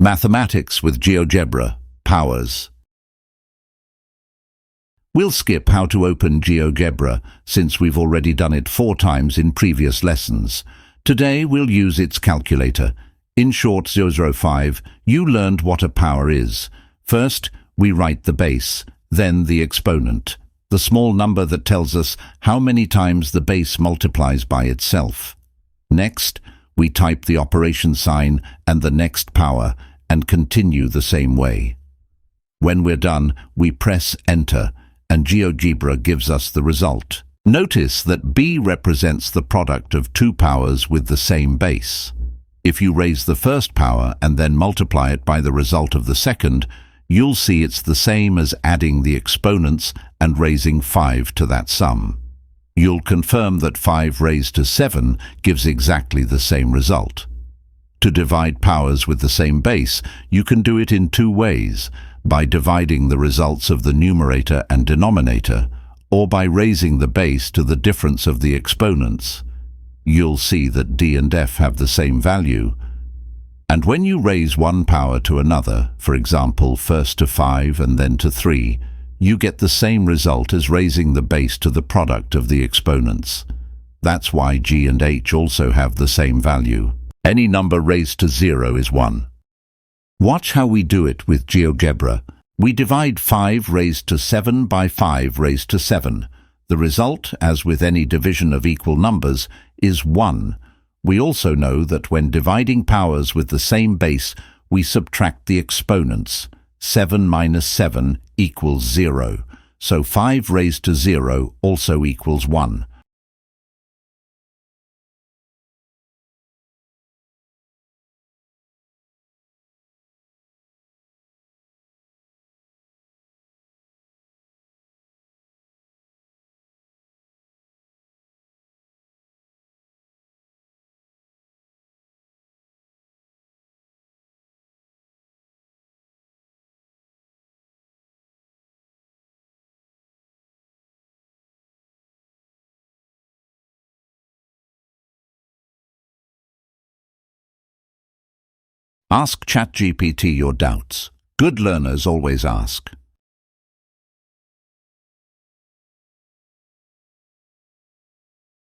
Mathematics with GeoGebra, powers. We'll skip how to open GeoGebra since we've already done it 4 times in previous lessons. Today we'll use its calculator. In short, 005, you learned what a power is. First, we write the base, then the exponent, the small number that tells us how many times the base multiplies by itself. Next, we type the operation sign and the next power and continue the same way. When we're done, we press Enter, and GeoGebra gives us the result. Notice that B represents the product of 2 powers with the same base. If you raise the first power and then multiply it by the result of the second, you'll see it's the same as adding the exponents and raising 5 to that sum. You'll confirm that 5 raised to 7 gives exactly the same result. To divide powers with the same base, you can do it in 2 ways, by dividing the results of the numerator and denominator, or by raising the base to the difference of the exponents. You'll see that D and F have the same value. And when you raise one power to another, for example, first to 5 and then to 3, you get the same result as raising the base to the product of the exponents. That's why G and H also have the same value. Any number raised to 0 is 1. Watch how we do it with GeoGebra. We divide 5 raised to 7 by 5 raised to 7. The result, as with any division of equal numbers, is 1. We also know that when dividing powers with the same base, we subtract the exponents. 7 minus 7 equals 0. So 5 raised to 0 also equals 1. Ask ChatGPT your doubts. Good learners always ask.